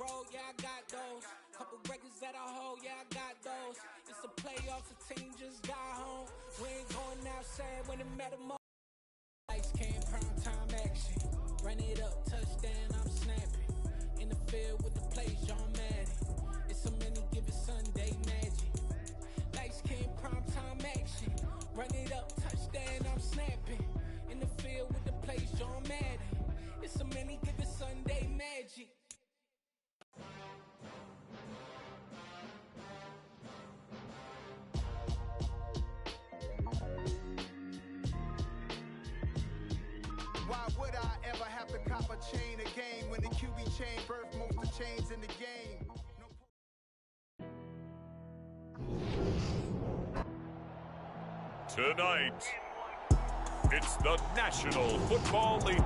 road, yeah, I got those. Couple records that I hold, yeah, I got those. It's the playoffs, the team just got home. We ain't going outside when it matter most. Lights came, prime time action. Run it up, touchdown, I'm snapping. In the field with the plays, John Madden. It's so many, give it Sunday magic. Lights came, prime time action. Run it up, touchdown, I'm snapping. In the field with the plays, John Madden. It's so many, give it Sunday magic. Why would I ever have to cop a chain a game when the QB chain birthed most of chains in the game? Tonight, it's the National Football League.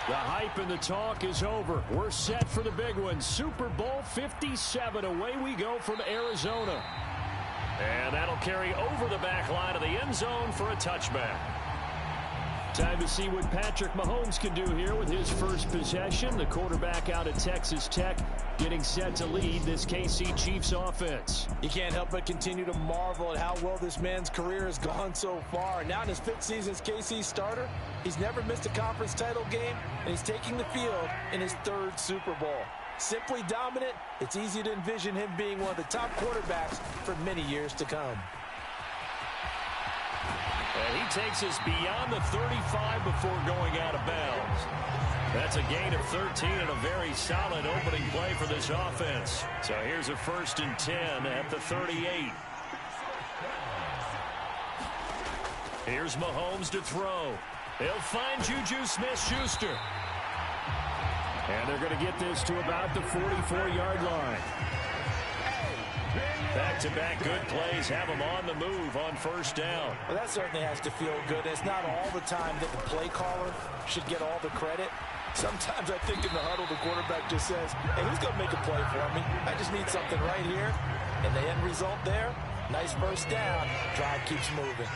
The hype and the talk is over. We're set for the big one. Super Bowl 57. Away we go from Arizona. And that'll carry over the back line of the end zone for a touchback. Time to see what Patrick Mahomes can do here with his first possession. The quarterback out at Texas Tech getting set to lead this KC Chiefs offense. You can't help but continue to marvel at how well this man's career has gone so far. Now in his 5th season as KC starter, he's never missed a conference title game, and he's taking the field in his 3rd Super Bowl. Simply dominant, it's easy to envision him being one of the top quarterbacks for many years to come. And he takes us beyond the 35 before going out of bounds. That's a gain of 13 and a very solid opening play for this offense. So here's a 1st and 10 at the 38. Here's Mahomes to throw. He'll find Juju Smith-Schuster. And they're going to get this to about the 44-yard line. Back-to-back good plays have him on the move on 1st down. Well, that certainly has to feel good. It's not all the time that the play caller should get all the credit. Sometimes I think in the huddle the quarterback just says, hey, who's going to make a play for me? I just need something right here. And the end result there, nice 1st down. Drive keeps moving.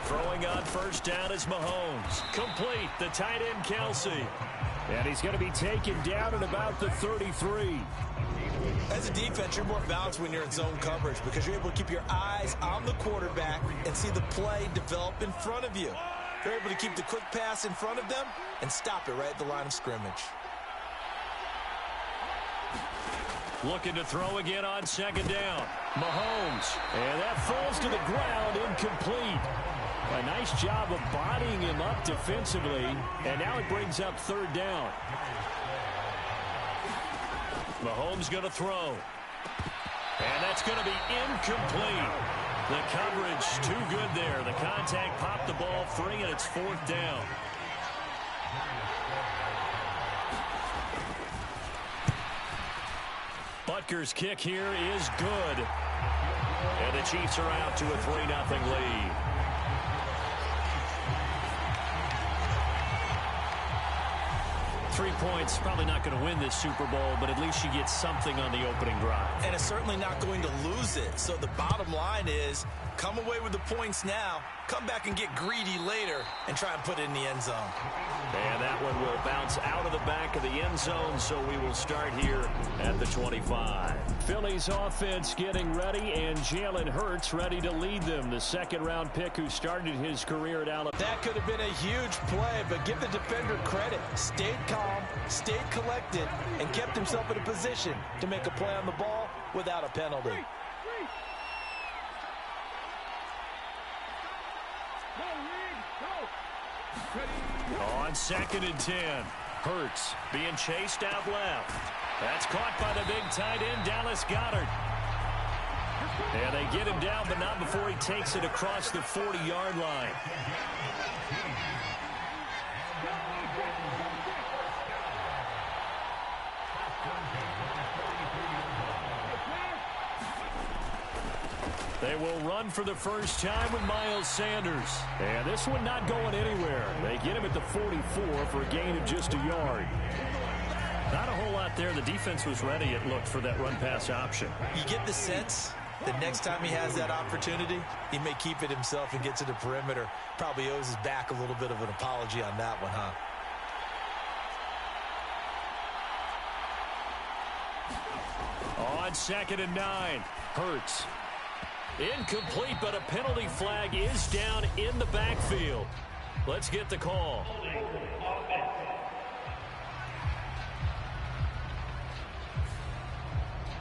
Throwing on 1st down is Mahomes. Complete, the tight end Kelsey. And he's going to be taken down at about the 33. As a defense, you're more balanced when you're in zone coverage because you're able to keep your eyes on the quarterback and see the play develop in front of you. You're able to keep the quick pass in front of them and stop it right at the line of scrimmage. Looking to throw again on 2nd down. Mahomes. And that falls to the ground, incomplete. A nice job of bodying him up defensively, and now it brings up 3rd down. Mahomes going to throw. And that's going to be incomplete. The coverage too good there. The contact popped the ball free, and it's 4th down. Butker's kick here is good. And the Chiefs are out to a 3-0 lead. 3 points, probably not going to win this Super Bowl, but at least you get something on the opening drive. And it's certainly not going to lose it. So the bottom line is, come away with the points now, come back and get greedy later, and try and put it in the end zone. And that one will bounce out of the back of the end zone, so we will start here at the 25. Philly's offense getting ready, and Jalen Hurts ready to lead them, the 2nd-round pick who started his career at Alabama. That could have been a huge play, but give the defender credit. Stayed calm, stayed collected, and kept himself in a position to make a play on the ball without a penalty. On 2nd and 10, Hurts being chased out left. That's caught by the big tight end, Dallas Goedert. And they get him down, but not before he takes it across the 40-yard line. They will run for the first time with Miles Sanders. And this one not going anywhere. They get him at the 44 for a gain of just a yard. Not a whole lot there. The defense was ready, it looked, for that run-pass option. You get the sense that next time he has that opportunity, he may keep it himself and get to the perimeter. Probably owes his back a little bit of an apology on that one, huh? On 2nd and 9, Hurts. Incomplete, but a penalty flag is down in the backfield. Let's get the call.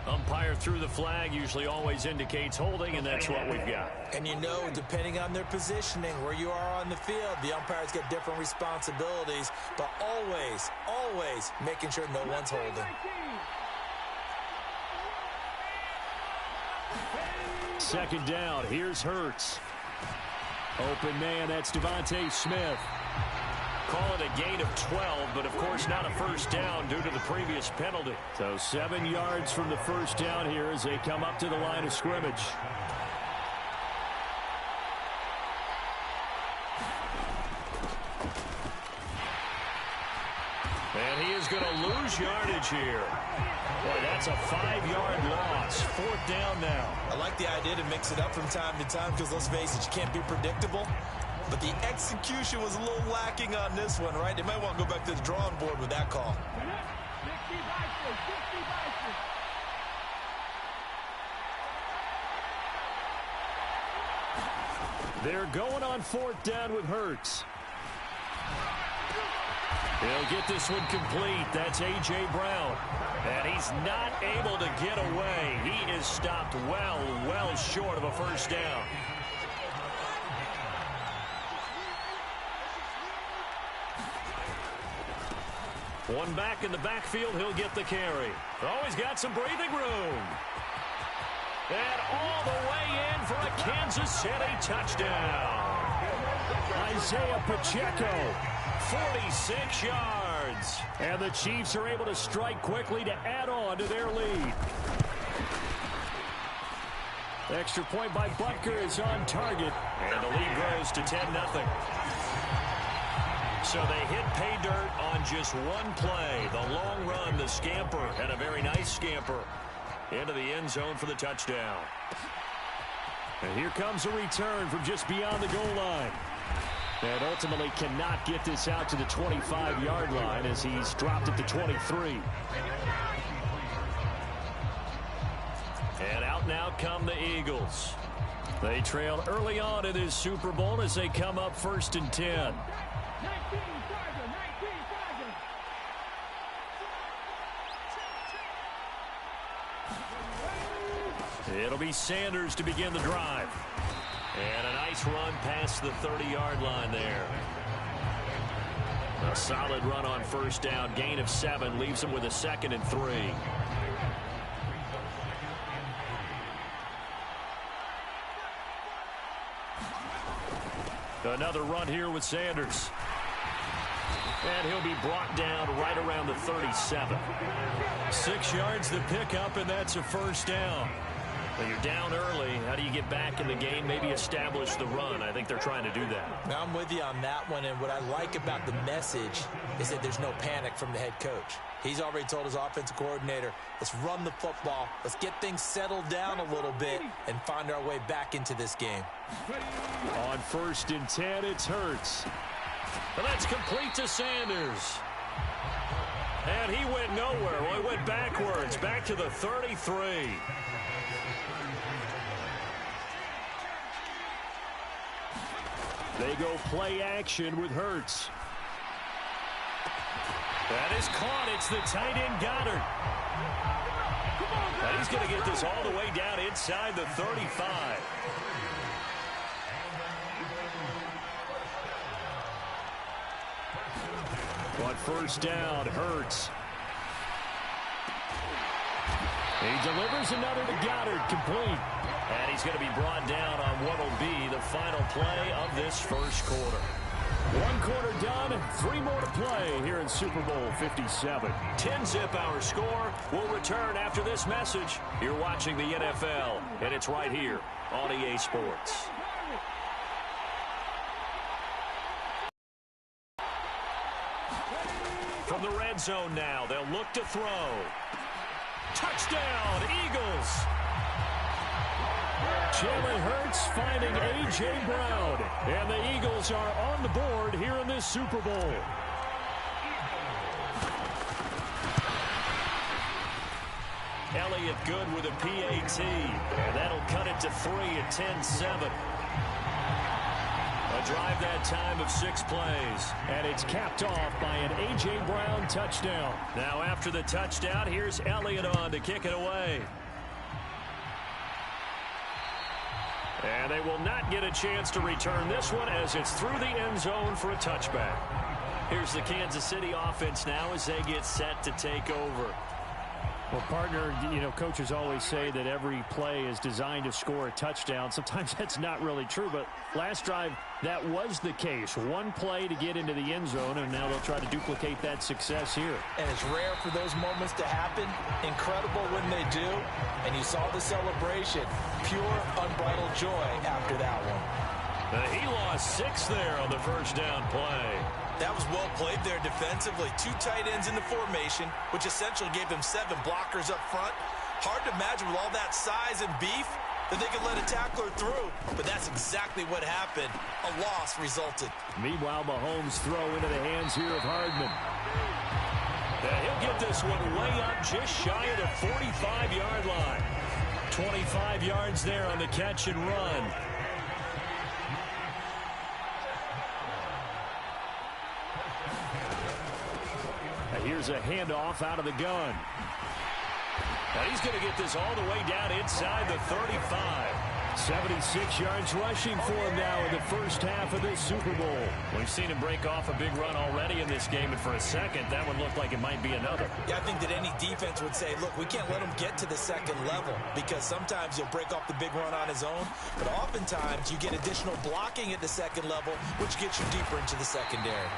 Umpire threw the flag, usually always indicates holding, and that's what we've got. And you know, depending on their positioning, where you are on the field, the umpires get different responsibilities, but always, always making sure no one's holding. Second down, here's Hurts. Open man, that's Devontae Smith. Call it a gain of 12, but of course not a first down due to the previous penalty. So 7 yards from the first down here as they come up to the line of scrimmage. And he is going to lose yardage here. Boy, that's a 5-yard loss. 4th down now. I like the idea to mix it up from time to time because, let's face it, you can't be predictable. But the execution was a little lacking on this one, right? They might want to go back to the drawing board with that call. They're going on 4th down with Hurts. He'll get this one complete. That's A.J. Brown. And he's not able to get away. He is stopped well short of a first down. One back in the backfield, he'll get the carry. Oh, he's got some breathing room. And all the way in for a Kansas City touchdown. Isaiah Pacheco, 46 yards. And the Chiefs are able to strike quickly to add on to their lead. Extra point by Butker is on target. And the lead grows to 10-0. So they hit pay dirt on just one play. The long run, the scamper, and a very nice scamper into the end zone for the touchdown. And here comes a return from just beyond the goal line. And ultimately cannot get this out to the 25-yard line as he's dropped at the 23. And out now come the Eagles. They trailed early on in this Super Bowl as they come up 1st and 10. It'll be Sanders to begin the drive. And a nice run past the 30-yard line there. A solid run on first down. Gain of 7 leaves him with a 2nd and 3. Another run here with Sanders. And he'll be brought down right around the 37. 6 yards to pick up, and that's a first down. When you're down early, how do you get back in the game, maybe establish the run? I think they're trying to do that. Now, I'm with you on that one, and what I like about the message is that there's no panic from the head coach. He's already told his offensive coordinator, let's run the football, let's get things settled down a little bit and find our way back into this game. On 1st and 10, it's Hurts. And that's complete to Sanders. And he went nowhere. Well, he went backwards, back to the 33. They go play action with Hurts. That is caught. It's the tight end Goddard. And he's going to get this all the way down inside the 35. On 1st down, Hurts. He delivers another to Goddard, complete. And he's going to be brought down on what will be the final play of this first quarter. 1 quarter done, 3 more to play here in Super Bowl 57. 10-zip our score. We'll return after this message. You're watching the NFL, and it's right here on EA Sports. from the red zone now. They'll look to throw. Touchdown, Eagles! Jalen Hurts finding A.J. Brown. And the Eagles are on the board here in this Super Bowl. Elliott good with a PAT. And that'll cut it to 3 at 10-7. A drive that time of 6 plays. And it's capped off by an A.J. Brown touchdown. Now after the touchdown, here's Elliott on to kick it away. And they will not get a chance to return this one as it's through the end zone for a touchback. Here's the Kansas City offense now as they get set to take over. Well, partner, coaches always say that every play is designed to score a touchdown. Sometimes that's not really true, but last drive, that was the case. One play to get into the end zone, and now they'll try to duplicate that success here. And it's rare for those moments to happen. Incredible when they do. And you saw the celebration. Pure, unbridled joy after that one. He lost 6 there on the first down play. That was well played there defensively. 2 tight ends in the formation, which essentially gave them 7 blockers up front. Hard to imagine with all that size and beef that they could let a tackler through. But that's exactly what happened. A loss resulted. Meanwhile, Mahomes throw into the hands here of Hardman. He'll get this one way up just shy of the 45-yard line. 25 yards there on the catch and run. Here's a handoff out of the gun. Now he's going to get this all the way down inside the 35. 76 yards rushing for him now in the first half of this Super Bowl. We've seen him break off a big run already in this game, and for a second, that one looked like it might be another. Yeah, I think that any defense would say, look, we can't let him get to the second level because sometimes he'll break off the big run on his own, but oftentimes you get additional blocking at the second level, which gets you deeper into the secondary.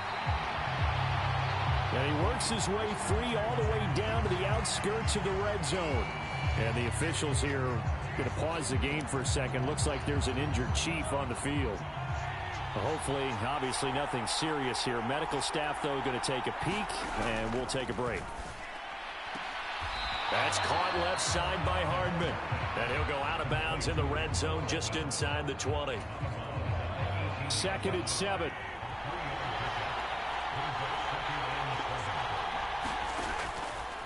And he works his way free all the way down to the outskirts of the red zone. And the officials here are going to pause the game for a second. Looks like there's an injured Chief on the field. Hopefully, obviously nothing serious here. Medical staff, though, going to take a peek, and we'll take a break. That's caught left side by Hardman. And he'll go out of bounds in the red zone just inside the 20. 2nd and 7.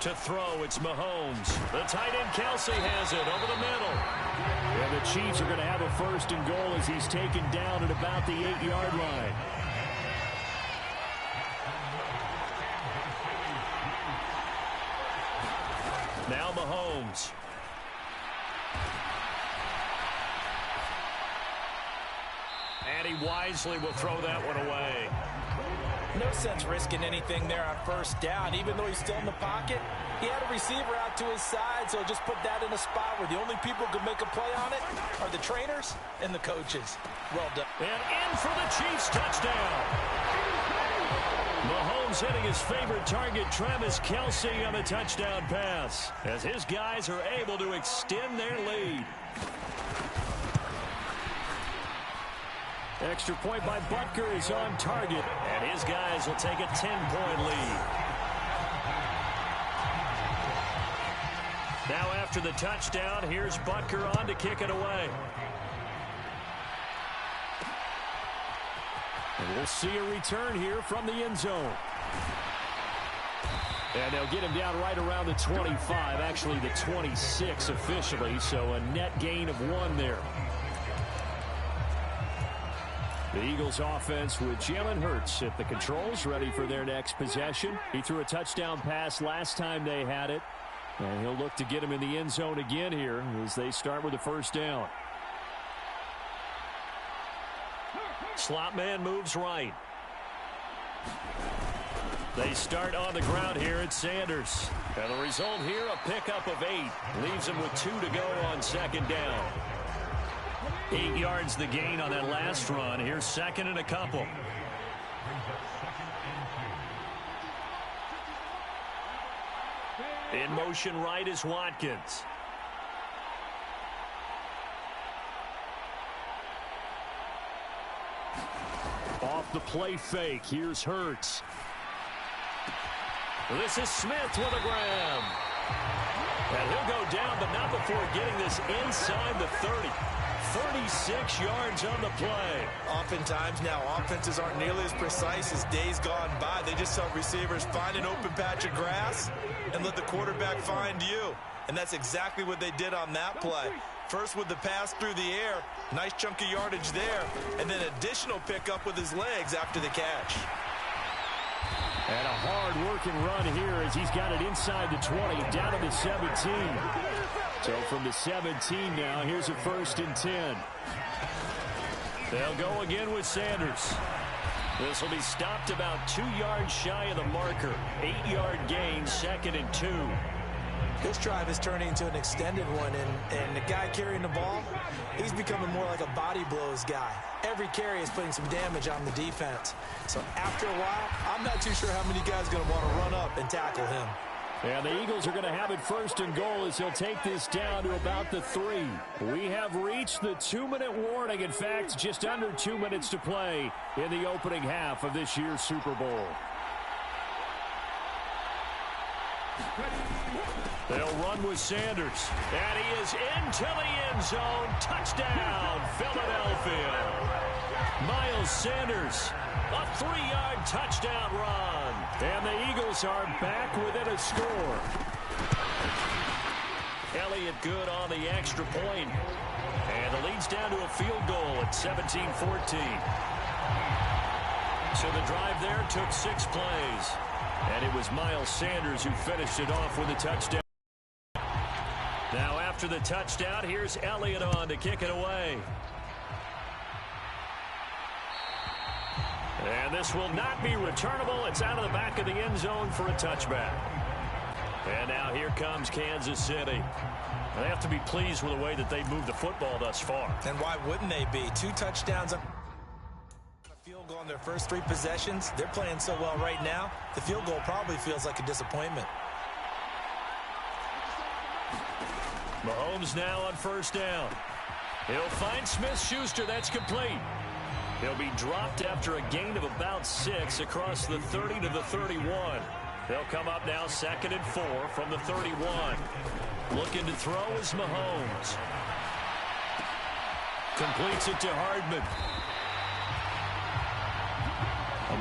To throw, it's Mahomes. The tight end, Kelsey, has it over the middle. And the Chiefs are going to have a 1st and goal as he's taken down at about the 8-yard line. Now Mahomes. And he wisely will throw that one away. No sense risking anything there on 1st down. Even though he's still in the pocket, he had a receiver out to his side, so just put that in a spot where the only people who can make a play on it are the trainers and the coaches. Well done. And in for the Chiefs touchdown. Mahomes hitting his favorite target, Travis Kelsey, on the touchdown pass, as his guys are able to extend their lead. Extra point by Butker is on target, and his guys will take a 10-point lead. Now after the touchdown, here's Butker on to kick it away. And we'll see a return here from the end zone. And they'll get him down right around the 25, actually the 26 officially, so a net gain of 1 there. The Eagles offense with Jalen Hurts at the controls, ready for their next possession. He threw a touchdown pass last time they had it. And he'll look to get him in the end zone again here as they start with the 1st down. Slot man moves right. They start on the ground here at Sanders. And the result here, a pickup of 8. Leaves him with 2 to go on 2nd down. 8 yards the gain on that last run. Here's 2nd and a couple. In motion right is Watkins. Off the play fake, here's Hurts. This is Smith with a grab. And he'll go down, but not before getting this inside the 30. 36 yards on the play. Oftentimes now, offenses aren't nearly as precise as days gone by. They just help receivers find an open patch of grass and let the quarterback find you. And that's exactly what they did on that play. First with the pass through the air, nice chunk of yardage there, and then additional pickup with his legs after the catch. And a hard-working run here as he's got it inside the 20, down to the 17. So from the 17 now, here's a 1st and 10. They'll go again with Sanders. This will be stopped about 2 yards shy of the marker. 8-yard gain, 2nd and 2. This drive is turning into an extended one, and the guy carrying the ball, he's becoming more like a body blows guy. Every carry is putting some damage on the defense. So after a while, I'm not too sure how many guys are going to want to run up and tackle him. And the Eagles are going to have it 1st and goal as he'll take this down to about the 3. We have reached the 2-minute warning. In fact, just under 2 minutes to play in the opening half of this year's Super Bowl. They'll run with Sanders. And he is into the end zone. Touchdown, Philadelphia. Miles Sanders, a 3-yard touchdown run. And the Eagles are back within a score. Elliott good on the extra point. And the lead's down to a field goal at 17-14. So the drive there took 6 plays. And it was Miles Sanders who finished it off with a touchdown. Now after the touchdown, here's Elliott on to kick it away. And this will not be returnable. It's out of the back of the end zone for a touchback. And now here comes Kansas City. They have to be pleased with the way that they moved the football thus far. And why wouldn't they be? 2 touchdowns. Field goal on their first 3 possessions. They're playing so well right now, the field goal probably feels like a disappointment. Mahomes now on 1st down. He'll find Smith-Schuster. That's complete. He'll be dropped after a gain of about 6 across the 30 to the 31. They'll come up now 2nd and 4 from the 31. Looking to throw is Mahomes. Completes it to Hardman.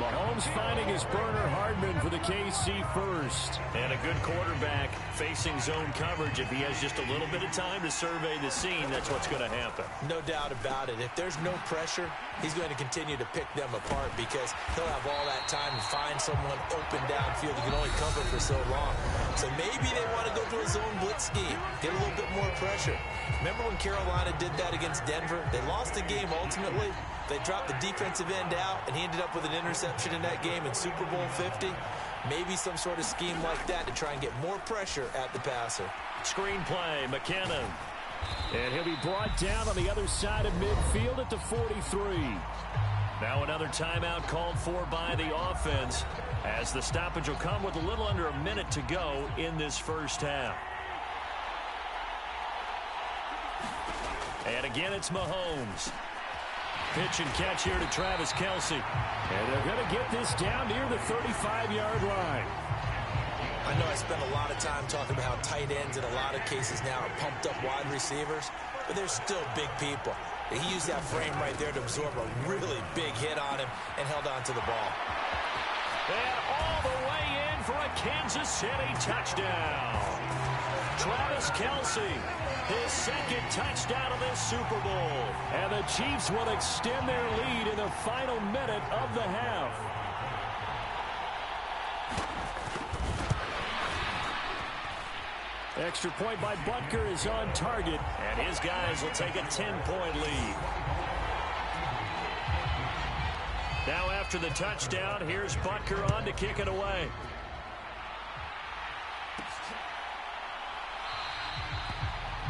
Mahomes finding his burner, Hardman, for the KC first. And a good quarterback facing zone coverage. If he has just a little bit of time to survey the scene, that's what's going to happen. No doubt about it. If there's no pressure, he's going to continue to pick them apart because he'll have all that time to find someone open downfield. He can only cover for so long. So maybe they want to go to a zone blitz scheme, get a little bit more pressure. Remember when Carolina did that against Denver? They lost the game ultimately. They dropped the defensive end out, and he ended up with an interception in that game in Super Bowl 50. Maybe some sort of scheme like that to try and get more pressure at the passer. Screen play, McKinnon. And he'll be brought down on the other side of midfield at the 43. Now another timeout called for by the offense as the stoppage will come with a little under a minute to go in this first half. And again, it's Mahomes. Pitch and catch here to Travis Kelce. And they're going to get this down near the 35-yard line. I know I spent a lot of time talking about how tight ends in a lot of cases now are pumped up wide receivers, but they're still big people. He used that frame right there to absorb a really big hit on him and held on to the ball. And all the way in for a Kansas City touchdown. Travis Kelce, his 2nd touchdown of this Super Bowl. And the Chiefs will extend their lead in the final minute of the half. Extra point by Butker is on target. And his guys will take a 10-point lead. Now after the touchdown, here's Butker on to kick it away.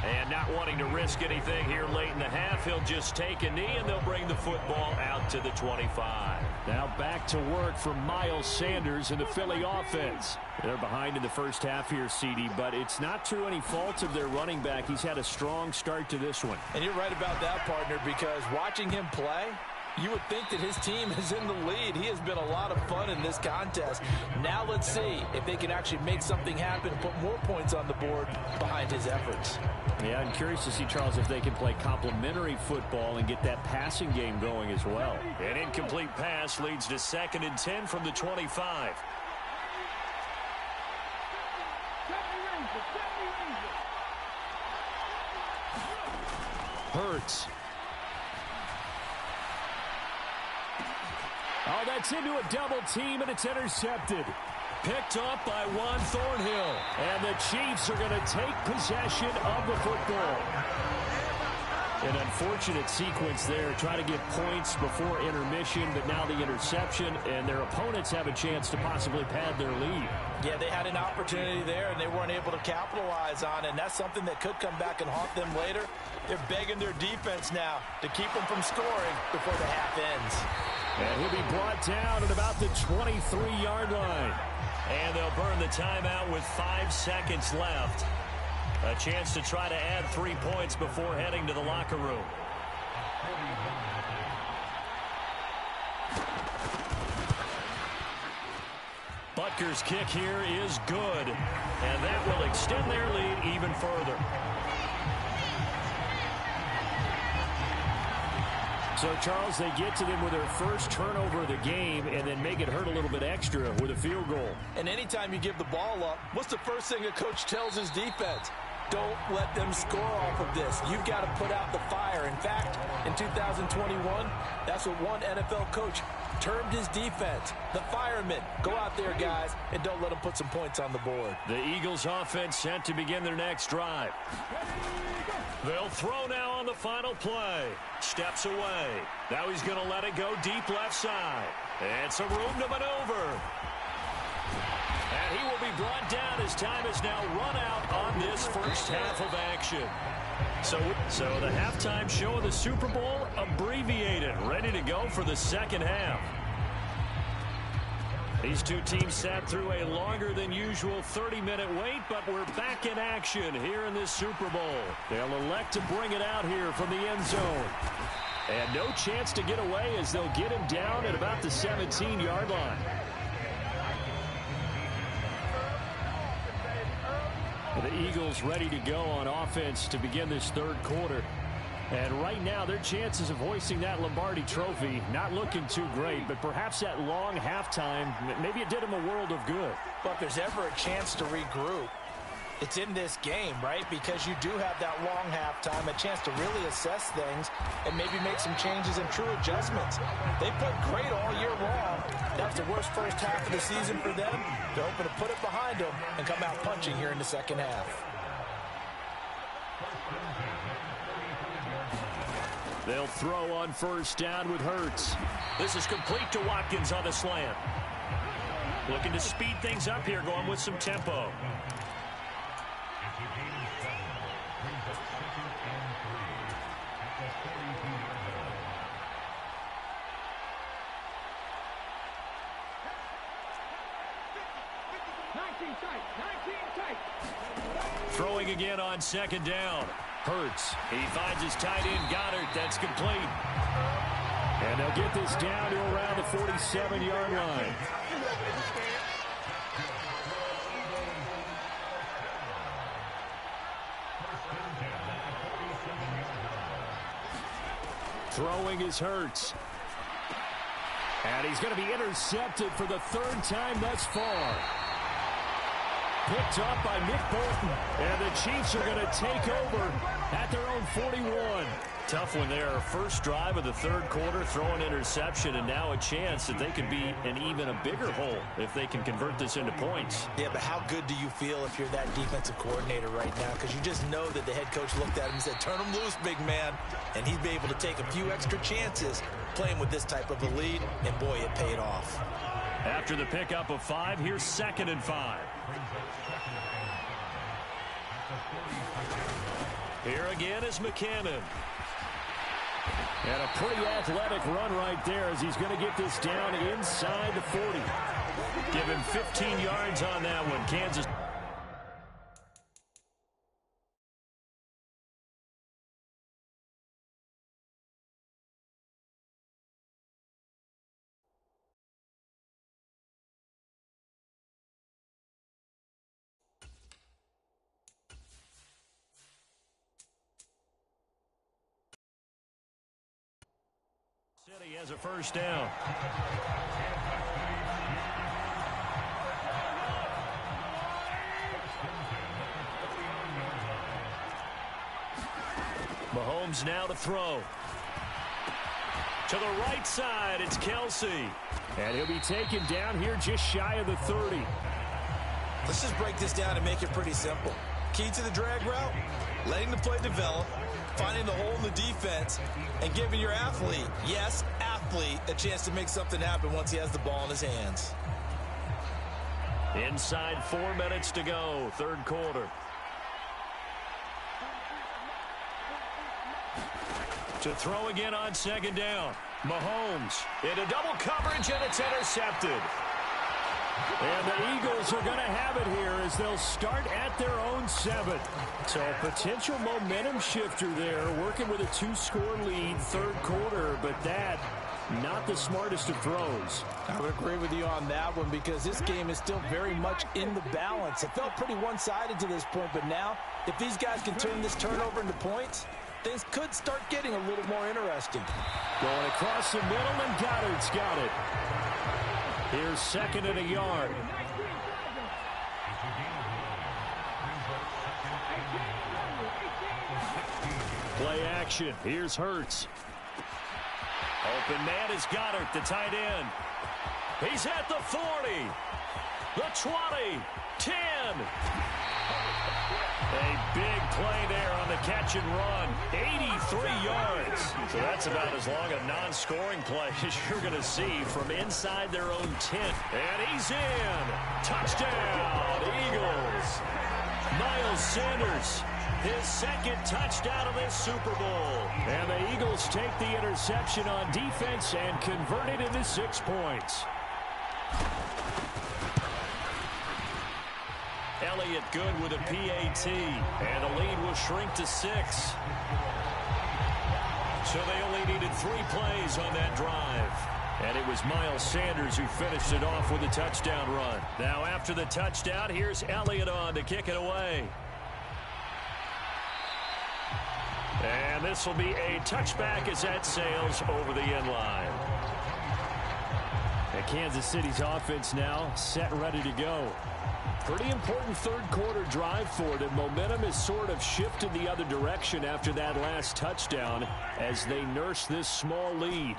And not wanting to risk anything here late in the half, he'll just take a knee and they'll bring the football out to the 25. Now back to work for Miles Sanders and the Philly offense. They're behind in the first half here, CD, but it's not through any fault of their running back. He's had a strong start to this one. And you're right about that, partner, because watching him play, You would think that his team is in the lead. He has been a lot of fun in this contest. Now let's see if they can actually make something happen, put more points on the board behind his efforts. Yeah, I'm curious to see, Charles, if they can play complementary football and get that passing game going as well. An incomplete pass leads to 2nd and 10 from the 25. Hurts. Oh, that's into a double team, and it's intercepted. Picked up by Juan Thornhill. And the Chiefs are going to take possession of the football. An unfortunate sequence there, trying to get points before intermission, but now the interception, and their opponents have a chance to possibly pad their lead. Yeah, they had an opportunity there, and they weren't able to capitalize on it, and that's something that could come back and haunt them later. They're begging their defense now to keep them from scoring before the half ends. And he'll be brought down at about the 23-yard line. And they'll burn the timeout with 5 seconds left. A chance to try to add 3 points before heading to the locker room. Butker's kick here is good. And that will extend their lead even further. So, Charles, they get to them with their first turnover of the game and then make it hurt a little bit extra with a field goal. And anytime you give the ball up, what's the first thing a coach tells his defense? Don't let them score off of this. You've got to put out the fire. In fact, in 2021, that's what one NFL coach termed his defense, the firemen. Go out there, guys, and don't let them put some points on the board. The Eagles offense set to begin their next drive. They'll throw now on the final play. Steps away. Now he's going to let it go deep left side. And some room to maneuver. And he will be brought down as time is now run out on this first half of action. So the halftime show of the Super Bowl abbreviated, ready to go for the second half. These two teams sat through a longer than usual 30-minute wait, but we're back in action here in this Super Bowl. They'll elect to bring it out here from the end zone. And no chance to get away as they'll get him down at about the 17-yard line. The Eagles ready to go on offense to begin this third quarter. And right now, their chances of hoisting that Lombardi trophy, not looking too great, but perhaps that long halftime, maybe it did them a world of good. But if there's ever a chance to regroup, it's in this game, right? Because you do have that long halftime, a chance to really assess things and maybe make some changes and true adjustments. They played great all year long. That was the worst first half of the season for them. They're hoping to put it behind them and come out punching here in the second half. They'll throw on first down with Hurts. This is complete to Watkins on the slant. Looking to speed things up here, going with some tempo. Throwing again on second down. Hurts. He finds his tight end, Goddard. That's complete. And they'll get this down to around the 47-yard line. Throwing is Hurts. And he's going to be intercepted for the third time thus far. Picked up by Nick Bolton. And the Chiefs are going to take over at their own 41. Tough one there. First drive of the third quarter, throw an interception, and now a chance that they could be in even a bigger hole if they can convert this into points. Yeah, but how good do you feel if you're that defensive coordinator right now? Because you just know that the head coach looked at him and said, turn him loose, big man. And he'd be able to take a few extra chances playing with this type of a lead, and boy, it paid off. After the pickup of 5, here's 2nd and 5. Here again is McCannon. And a pretty athletic run right there as he's going to get this down inside the 40. Give him 15 yards on that one. Kansas City has a first down. Mahomes now to throw. To the right side, it's Kelsey. And he'll be taken down here just shy of the 30. Let's just break this down and make it pretty simple. Key to the drag route, letting the play develop, finding the hole in the defense, and giving your athlete, yes, athlete, a chance to make something happen once he has the ball in his hands. Inside 4 minutes to go, third quarter. To throw again on second down. Mahomes into double coverage, and it's intercepted. And the Eagles are going to have it here as they'll start at their own 7. So a potential momentum shifter there, working with a 2-score lead, third quarter, but that, not the smartest of throws. I would agree with you on that one because this game is still very much in the balance. It felt pretty one-sided to this point, but now, if these guys can turn this turnover into points, things could start getting a little more interesting. Going across the middle, and Goddard's got it. Here's second and a yard. Play action. Here's Hurts. Open man is Goddard, the tight end. He's at the 40, the 20, 10. A big play there on the catch and run. 83 yards. So that's about as long a non-scoring play as you're going to see from inside their own 10. And he's in. Touchdown, Eagles. Miles Sanders, his second touchdown of this Super Bowl. And the Eagles take the interception on defense and convert it into 6 points. Elliott good with a PAT, and the lead will shrink to 6. So they only needed 3 plays on that drive. And it was Miles Sanders who finished it off with a touchdown run. Now after the touchdown, here's Elliott on to kick it away. And this will be a touchback as that sails over the end line. And Kansas City's offense now set and ready to go. Pretty important third quarter drive for them. Momentum has sort of shifted the other direction after that last touchdown as they nurse this small lead.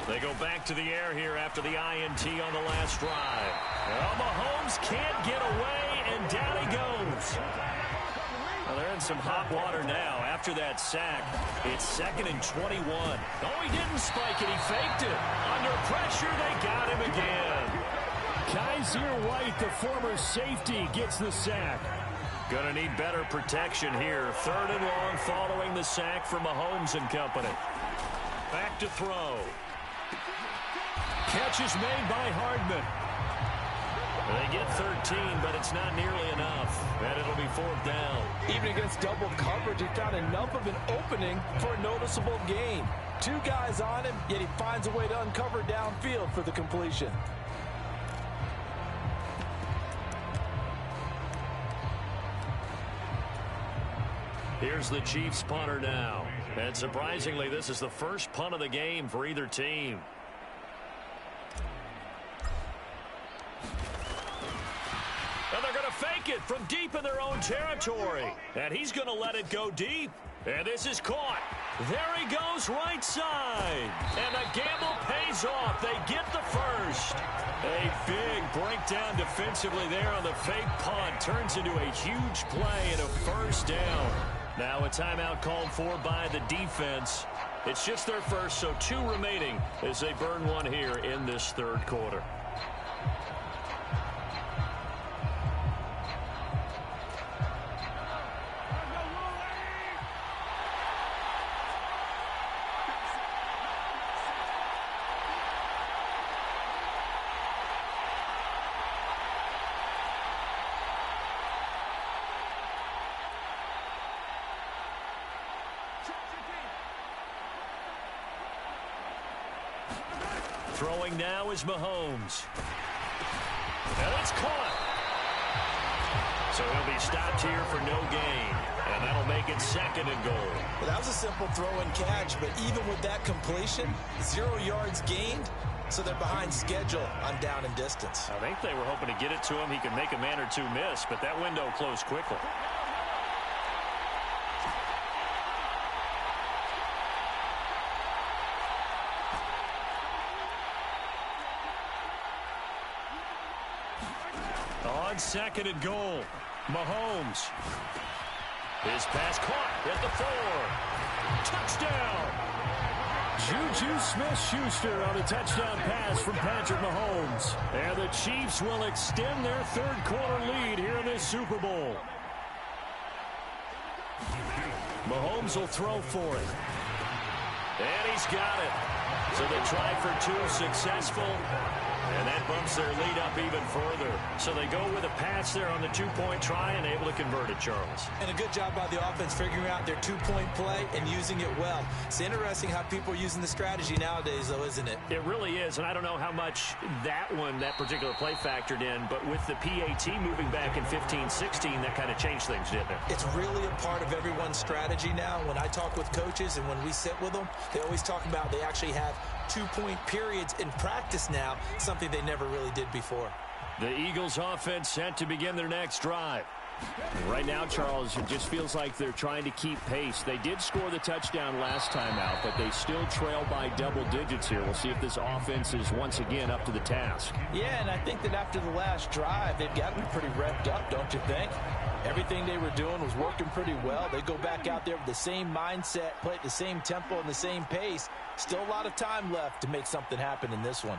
They go back to the air here after the INT on the last drive. Well, Mahomes can't get away, and down he goes. Well, they're in some hot water now. After that sack, it's 2nd and 21. Oh, he didn't spike it. He faked it. Under pressure, they got him again. Kaiser White, the former safety, gets the sack. Gonna need better protection here. 3rd and long following the sack from Mahomes and company. Back to throw. Catch is made by Hardman. They get 13, but it's not nearly enough. And it'll be 4th down. Even against double coverage, he found enough of an opening for a noticeable gain. 2 guys on him, yet he finds a way to uncover downfield for the completion. Here's the Chiefs punter now. And surprisingly, this is the first punt of the game for either team. And they're going to fake it from deep in their own territory. And he's going to let it go deep. And this is caught. There he goes right side. And the gamble pays off. They get the first. A big breakdown defensively there on the fake punt. Turns into a huge play and a first down. Now a timeout called for by the defense. It's just their first, so 2 remaining as they burn one here in this third quarter. Throwing now is Mahomes. And it's caught. So he'll be stopped here for no gain. And that'll make it 2nd and goal. Well, that was a simple throw and catch, but even with that completion, 0 yards gained, so they're behind schedule on down and distance. I think they were hoping to get it to him. He could make a man or two miss, but that window closed quickly. On 2nd and goal, Mahomes. His pass caught at the 4. Touchdown! Juju Smith-Schuster on a touchdown pass from Patrick Mahomes. And the Chiefs will extend their 3rd quarter lead here in this Super Bowl. Mahomes will throw for it. And he's got it. So they try for 2, successful. And that bumps their lead up even further. So they go with a pass there on the 2-point try and able to convert it, Charles. And a good job by the offense figuring out their 2-point play and using it well. It's interesting how people are using the strategy nowadays, though, isn't it? It really is, and I don't know how much that particular play factored in, but with the PAT moving back in 15-16, that kind of changed things, didn't it? It's really a part of everyone's strategy now. When I talk with coaches and when we sit with them, they always talk about they actually have 2-point periods in practice now, something they never really did before. The Eagles offense set to begin their next drive. Right now, Charles, it just feels like they're trying to keep pace. They did score the touchdown last time out, but they still trail by double digits here. We'll see if this offense is once again up to the task. Yeah, and I think that after the last drive, they've got to be pretty revved up, don't you think? Everything they were doing was working pretty well. They go back out there with the same mindset, play at the same tempo and the same pace. Still a lot of time left to make something happen in this one.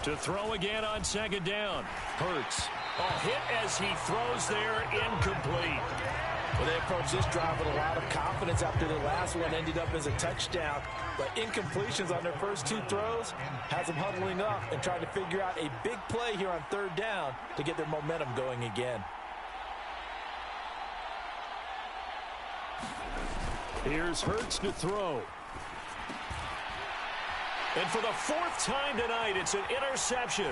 To throw again on 2nd down. Hurts. A hit as he throws there, incomplete. Well, they approached this drive with a lot of confidence after their last one ended up as a touchdown. But incompletions on their first 2 throws has them huddling up and trying to figure out a big play here on 3rd down to get their momentum going again. Here's Hurts to throw. And for the 4th time tonight, it's an interception.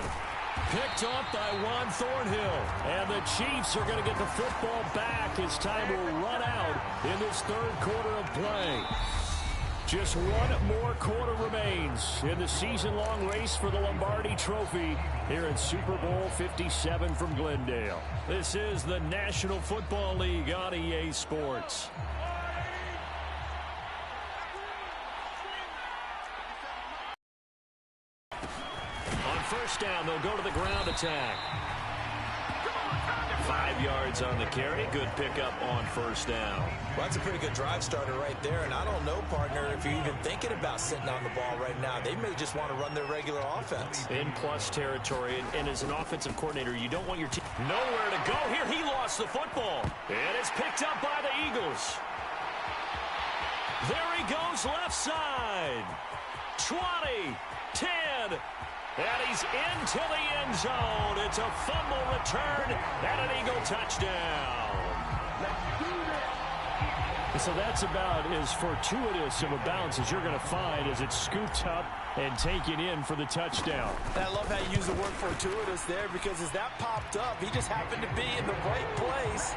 Picked off by Juan Thornhill. And the Chiefs are going to get the football back as time will run out in this 3rd quarter of play. Just one more quarter remains in the season-long race for the Lombardi Trophy here in Super Bowl 57 from Glendale. This is the National Football League on EA Sports. First down, they'll go to the ground attack. 5 yards on the carry. Good pickup on 1st down. Well, that's a pretty good drive starter right there. And I don't know, partner, if you're even thinking about sitting on the ball right now. They may just want to run their regular offense. In plus territory. And as an offensive coordinator, you don't want your team nowhere to go. Here, he lost the football. And it's picked up by the Eagles. There he goes left side. 20, 10. And he's into the end zone. It's a fumble return and an Eagle touchdown. So that's about as fortuitous of a bounce as you're going to find as it's scooped up and taken in for the touchdown. And I love how you use the word fortuitous there, because as that popped up, he just happened to be in the right place,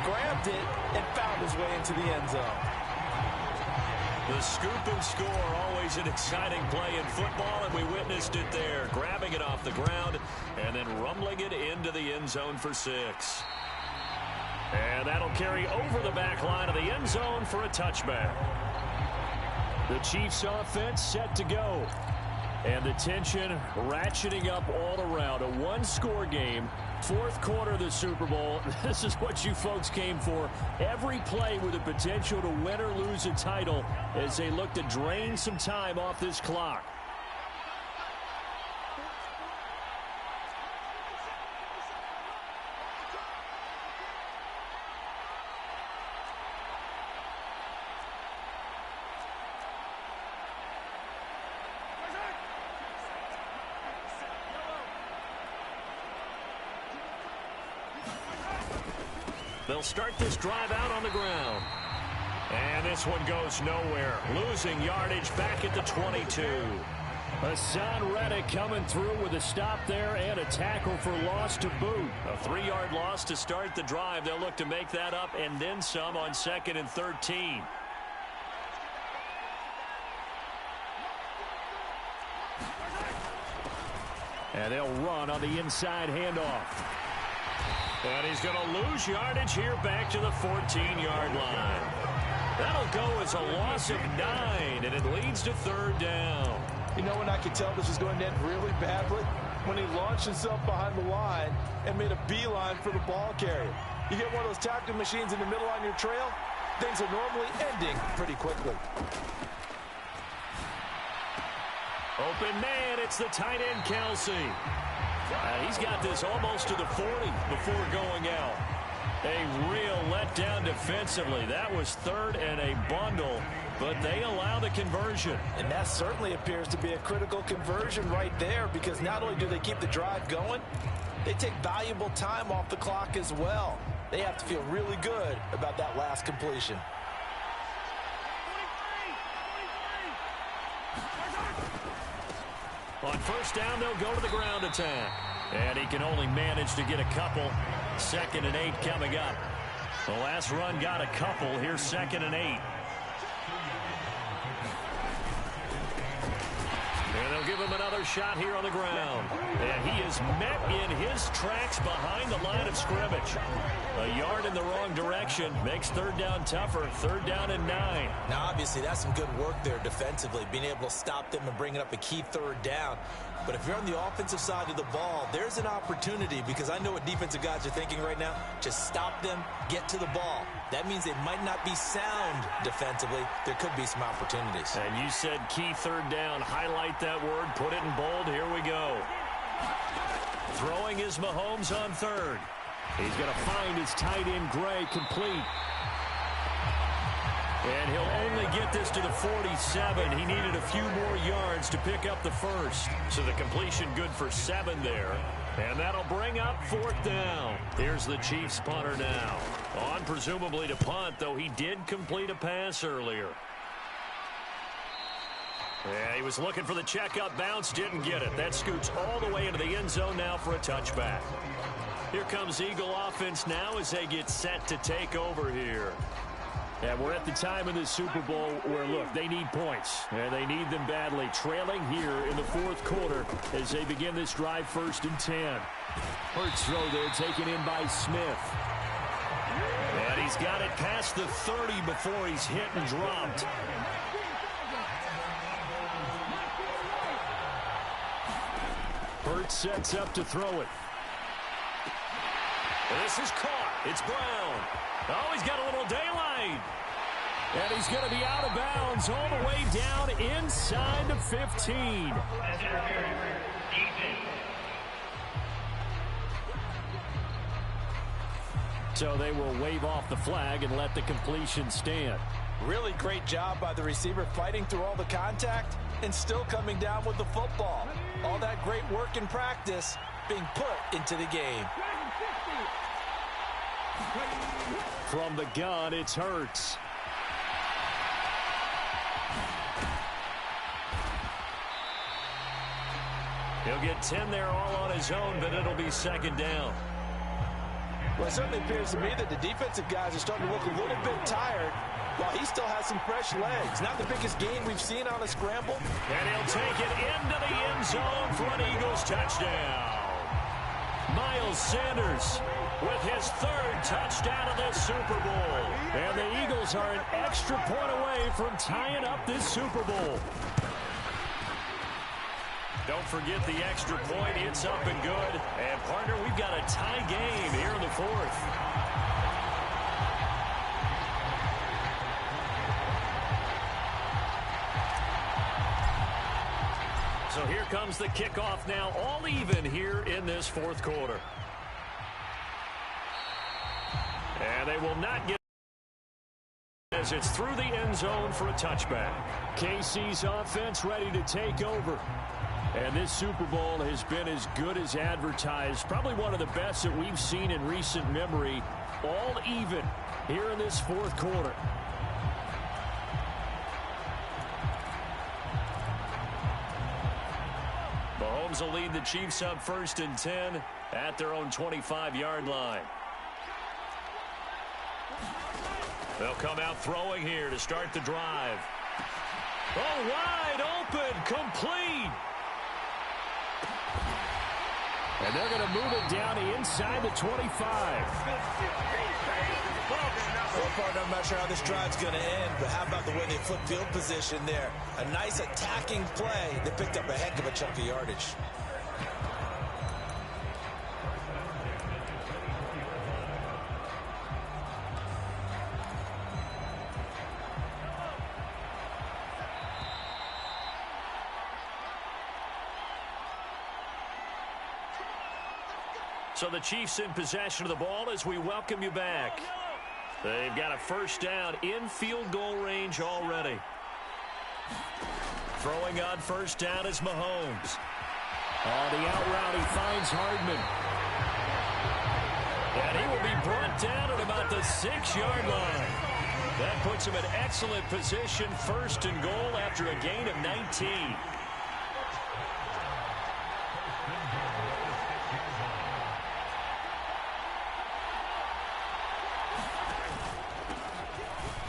grabbed it, and found his way into the end zone. The scoop and score, always an exciting play in football, and we witnessed it there, grabbing it off the ground and then rumbling it into the end zone for 6. And that'll carry over the back line of the end zone for a touchback. The Chiefs offense set to go. And the tension ratcheting up all around. A one-score game, 4th quarter of the Super Bowl. This is what you folks came for. Every play with the potential to win or lose a title as they look to drain some time off this clock. They'll start this drive out on the ground. And this one goes nowhere. Losing yardage back at the 22. Hassan Reddick coming through with a stop there and a tackle for loss to boot. A 3-yard loss to start the drive. They'll look to make that up and then some on 2nd and 13. And they'll run on the inside handoff. And he's going to lose yardage here back to the 14-yard line. That'll go as a loss of 9, and it leads to 3rd down. You know when I could tell this was going to end really badly? When he launched himself behind the line and made a beeline for the ball carrier. You get one of those tackling machines in the middle on your trail, things are normally ending pretty quickly. Open man, it's the tight end, Kelsey. He's got this almost to the 40 before going out. A real letdown defensively. That was 3rd and a bundle, but they allow the conversion. And that certainly appears to be a critical conversion right there, because not only do they keep the drive going, they take valuable time off the clock as well. They have to feel really good about that last completion. On 1st down, they'll go to the ground attack. And he can only manage to get a couple. 2nd and 8 coming up. The last run got a couple. Here's 2nd and 8. And they'll give him another shot here on the ground. And he is met in his tracks behind the line of scrimmage. A yard in the wrong direction makes 3rd down tougher. 3rd down and 9. Now, obviously, that's some good work there defensively, being able to stop them and bringing up a key 3rd down. But if you're on the offensive side of the ball, there's an opportunity, because I know what defensive guys are thinking right now. Just stop them, get to the ball. That means they might not be sound defensively. There could be some opportunities. And you said key 3rd down. Highlight that word. Put it in bold. Here we go. Throwing is Mahomes on 3rd. He's going to find his tight end, Gray, complete. And he'll only get this to the 47. He needed a few more yards to pick up the 1st. So the completion good for 7 there. And that'll bring up 4th down. Here's the Chiefs punter now. On presumably to punt, though he did complete a pass earlier. Yeah, he was looking for the checkup bounce, didn't get it. That scoots all the way into the end zone now for a touchback. Here comes Eagle offense now as they get set to take over here. And we're at the time in the Super Bowl where, look, they need points. And they need them badly. Trailing here in the 4th quarter as they begin this drive 1st and 10. Hurts throw there taken in by Smith. And he's got it past the 30 before he's hit and dropped. Hurts sets up to throw it. And this is caught. It's Brown. Oh, he's got a little daylight. And he's going to be out of bounds all the way down inside the 15. So they will wave off the flag and let the completion stand. Really great job by the receiver, fighting through all the contact and still coming down with the football. All that great work in practice being put into the game. From the gun, it's Hurts. He'll get 10 there all on his own, but it'll be 2nd down. Well, it certainly appears to me that the defensive guys are starting to look a little bit tired, while he still has some fresh legs. Not the biggest gain we've seen on a scramble. And he'll take it into the end zone for an Eagles touchdown. Miles Sanders with his 3rd touchdown of this Super Bowl. And the Eagles are an extra point away from tying up this Super Bowl. Don't forget the extra point. It's up and good. And, partner, we've got a tie game here in the 4th. So here comes the kickoff now, all even here in this 4th quarter. And they will not get as it's through the end zone for a touchback. KC's offense ready to take over. And this Super Bowl has been as good as advertised. Probably one of the best that we've seen in recent memory. All even here in this 4th quarter. Mahomes will lead the Chiefs up 1st and 10 at their own 25-yard line. They'll come out throwing here to start the drive. Oh, wide open, complete. And they're going to move it down inside the 25. Well, partner, I'm not sure how this drive's going to end, but how about the way they flip field position there? A nice attacking play. They picked up a heck of a chunk of yardage. So the Chiefs in possession of the ball as we welcome you back. They've got a 1st down in field goal range already. Throwing on 1st down is Mahomes. On the out route, he finds Hardman. And he will be brought down at about the 6-yard line. That puts him in excellent position, 1st and goal after a gain of 19.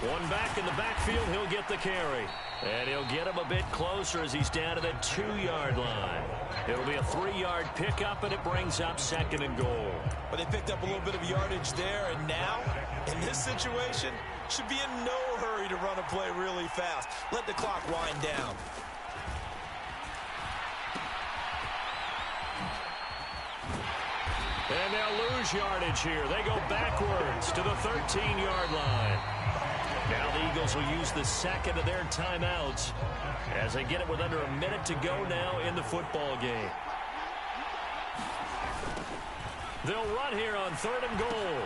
One back in the backfield, he'll get the carry. And he'll get him a bit closer as he's down to the 2-yard line. It'll be a 3-yard pickup, and it brings up 2nd and goal. But they picked up a little bit of yardage there, and now, in this situation, should be in no hurry to run a play really fast. Let the clock wind down. And they'll lose yardage here. They go backwards to the 13-yard line. Now the Eagles will use the 2nd of their timeouts as they get it with under a minute to go now in the football game. They'll run here on 3rd and goal.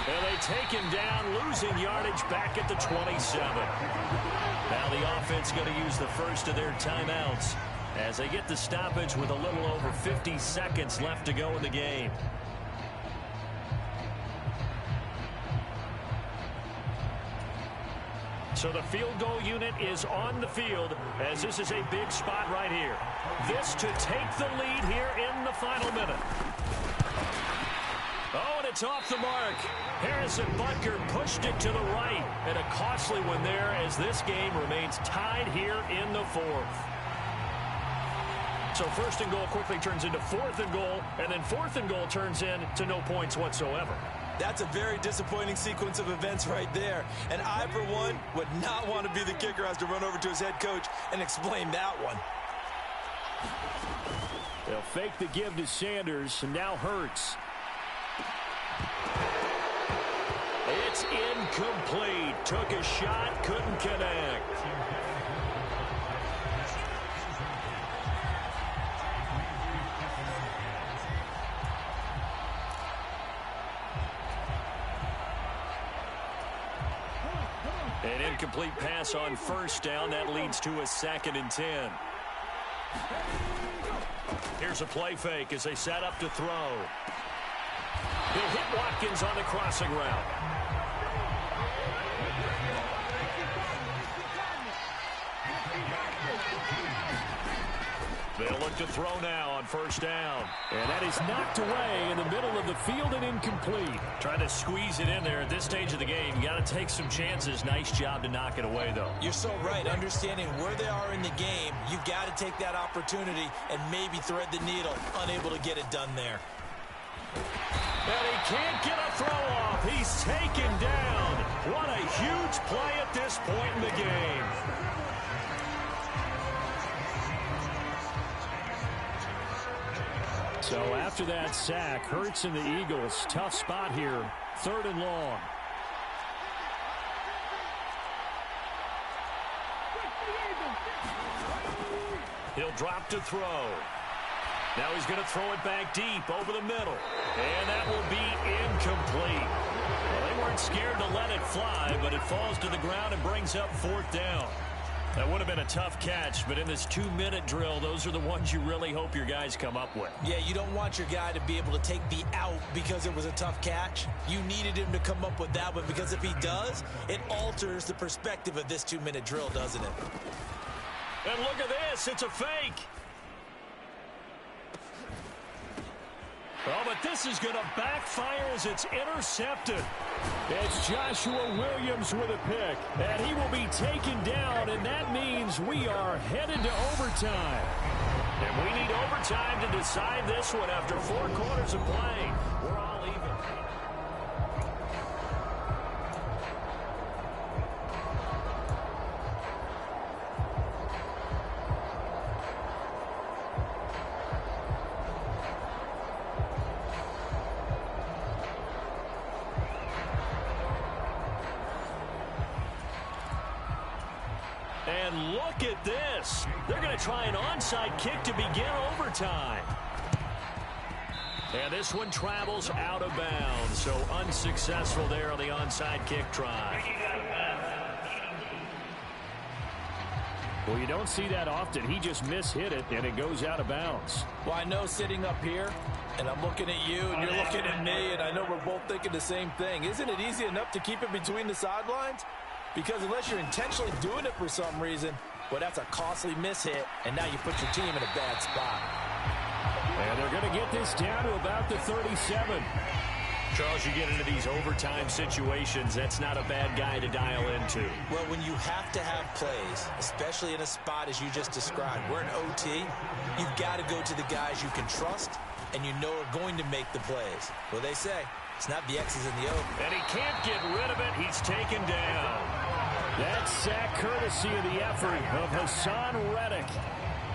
And they take him down, losing yardage back at the 27. Now the offense going to use the 1st of their timeouts as they get the stoppage with a little over 50 seconds left to go in the game. So the field goal unit is on the field as this is a big spot right here. This to take the lead here in the final minute. Oh, and it's off the mark. Harrison Butker pushed it to the right. And a costly one there as this game remains tied here in the 4th. So 1st and goal quickly turns into 4th and goal, and then 4th and goal turns into no points whatsoever. That's a very disappointing sequence of events right there. And I, for one, would not want to be the kicker who has to run over to his head coach and explain that one. They'll fake the give to Sanders, and now Hurts. It's incomplete. Took a shot, couldn't connect. An incomplete pass on 1st down. That leads to a 2nd and 10. Here's a play fake as they set up to throw. He'll hit Watkins on the crossing route. They'll look to throw now on 1st down. And that is knocked away in the middle of the field and incomplete. Trying to squeeze it in there at this stage of the game. You got to take some chances. Nice job to knock it away, though. You're so right. Understanding where they are in the game, you've got to take that opportunity and maybe thread the needle. Unable to get it done there. And he can't get a throw off. He's taken down. What a huge play at this point in the game. So after that sack, Hurts and the Eagles, tough spot here, 3rd and long. He'll drop to throw. Now he's going to throw it back deep over the middle. And that will be incomplete. Well, they weren't scared to let it fly, but it falls to the ground and brings up 4th down. That would have been a tough catch, but in this 2-minute drill, those are the ones you really hope your guys come up with. Yeah, you don't want your guy to be able to take the out because it was a tough catch. You needed him to come up with that one because if he does, it alters the perspective of this 2-minute drill, doesn't it? And look at this. It's a fake. Oh, but this is going to backfire as it's intercepted. It's Joshua Williams with a pick, and he will be taken down, and that means we are headed to overtime. And we need overtime to decide this one after 4 quarters of play. We're all even. And look at this. They're going to try an onside kick to begin overtime. And this one travels out of bounds, so unsuccessful there on the onside kick try. Well, you don't see that often. He just mishit it, and it goes out of bounds. Well, I know sitting up here, and I'm looking at you, and you're looking at me, and I know we're both thinking the same thing. Isn't it easy enough to keep it between the sidelines? Because unless you're intentionally doing it for some reason, well, that's a costly mishit, and now you put your team in a bad spot. And they're going to get this down to about the 37. Charles, you get into these overtime situations, that's not a bad guy to dial into. Well, when you have to have plays, especially in a spot as you just described, we're in OT, you've got to go to the guys you can trust and you know are going to make the plays. Well, they say, it's not the X's and the O's. And he can't get rid of it. He's taken down. That sack courtesy of the effort of Hassan Reddick.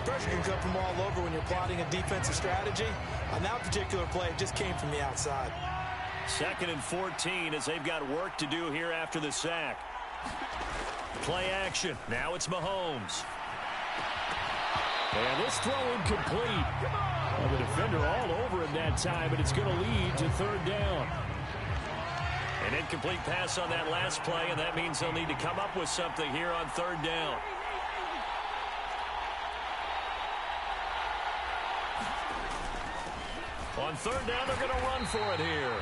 Pressure can come from all over when you're plotting a defensive strategy. On that particular play, it just came from the outside. 2nd and 14 as they've got work to do here after the sack. Play action. Now it's Mahomes. And this throw incomplete. Well, the defender all over him that time, but it's going to lead to 3rd down. An incomplete pass on that last play, and that means they'll need to come up with something here on 3rd down. On 3rd down, they're going to run for it here.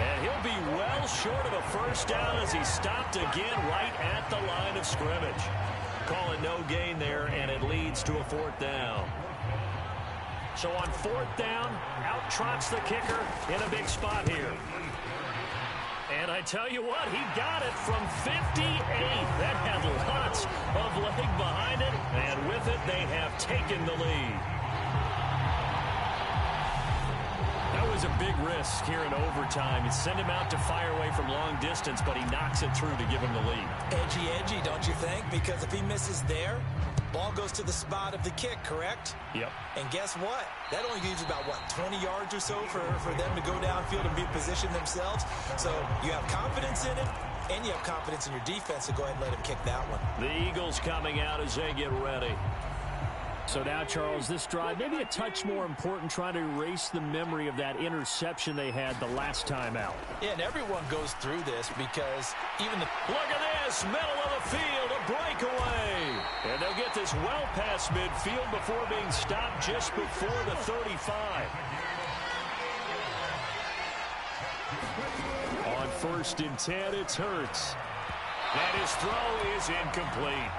And he'll be well short of a 1st down as he's stopped again right at the line of scrimmage. Call it no gain there, and it leads to a 4th down. So on 4th down, out trots the kicker in a big spot here. And I tell you what, he got it from 58. That had lots of leg behind it, and with it, they have taken the lead. That was a big risk here in overtime. It sent him out to fire away from long distance, but he knocks it through to give him the lead. Edgy, don't you think? Because if he misses there, ball goes to the spot of the kick, correct? Yep. And guess what? That only gives you about, 20 yards or so for them to go downfield and be positioned themselves. So you have confidence in it, and you have confidence in your defense to go ahead and let him kick that one. The Eagles coming out as they get ready. So now, Charles, this drive, maybe a touch more important, trying to erase the memory of that interception they had the last time out. Yeah, and everyone goes through this because even the... Look at this, middle of the field, a breakaway. And they'll get this well past midfield before being stopped just before the 35. On 1st and 10, it's Hurts. And his throw is incomplete.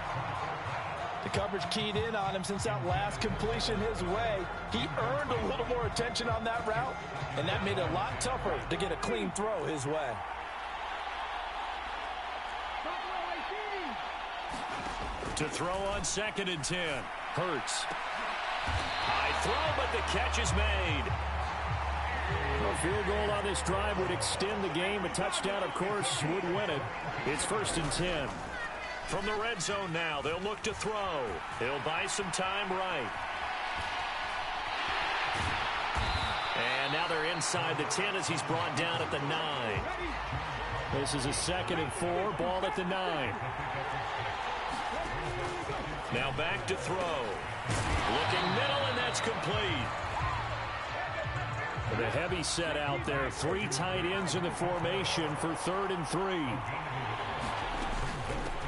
The coverage keyed in on him since that last completion his way. He earned a little more attention on that route, and that made it a lot tougher to get a clean throw his way. To throw on 2nd and 10. Hurts. High throw, but the catch is made. A field goal on this drive would extend the game. A touchdown, of course, would win it. It's 1st and 10. From the red zone now, they'll look to throw. He'll buy some time right. And now they're inside the 10 as he's brought down at the 9. This is a 2nd and 4, ball at the 9. Now back to throw. Looking middle, and that's complete. The heavy set out there. 3 tight ends in the formation for 3rd and 3.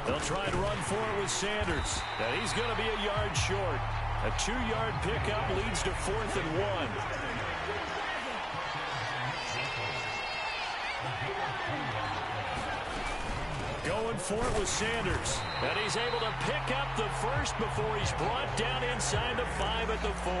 They'll try and run for it with Sanders. And he's going to be a yard short. A 2-yard pickup leads to 4th and 1. Going for it with Sanders. And he's able to pick up the first before he's brought down inside the 5 at the 4.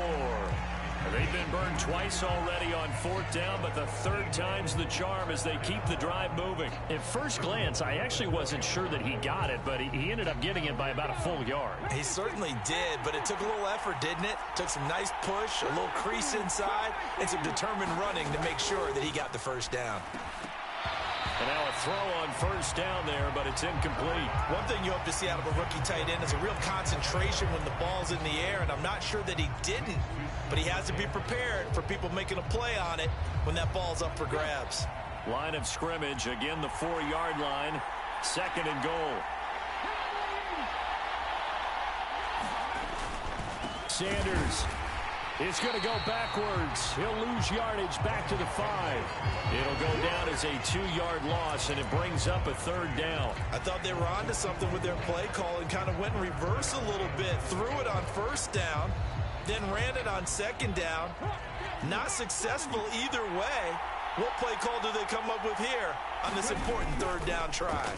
They've been burned twice already on 4th down, but the 3rd time's the charm as they keep the drive moving. At first glance, I actually wasn't sure that he got it, but he ended up getting it by about a full yard. He certainly did, but it took a little effort, didn't it? Took some nice push, a little crease inside, and some determined running to make sure that he got the first down. And now a throw on 1st down there, but it's incomplete. One thing you hope to see out of a rookie tight end is a real concentration when the ball's in the air, and I'm not sure that he didn't, but he has to be prepared for people making a play on it when that ball's up for grabs. Line of scrimmage, again the 4-yard line, 2nd and goal. Sanders is going to go backwards. He'll lose yardage back to the 5. It'll go down as a 2-yard loss, and it brings up a 3rd down. I thought they were onto something with their play call and kind of went in reverse a little bit. Threw it on 1st down, then ran it on 2nd down. Not successful either way. What play call do they come up with here on this important 3rd down try?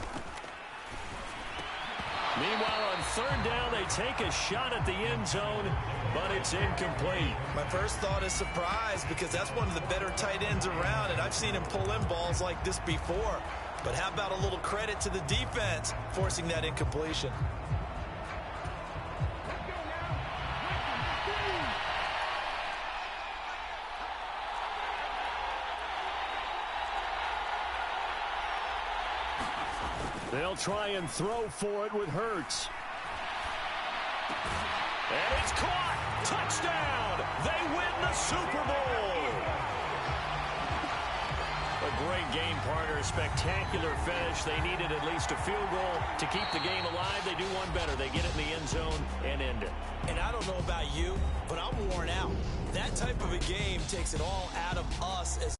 Meanwhile, on 3rd down, they take a shot at the end zone, but it's incomplete. My first thought is surprise because that's one of the better tight ends around, and I've seen him pull in balls like this before. But how about a little credit to the defense forcing that incompletion? They'll try and throw for it with Hurts. And it's caught. Touchdown. They win the Super Bowl. A great game, partner. A spectacular finish. They needed at least a field goal to keep the game alive. They do one better. They get it in the end zone and end it. And I don't know about you, but I'm worn out. That type of a game takes it all out of us as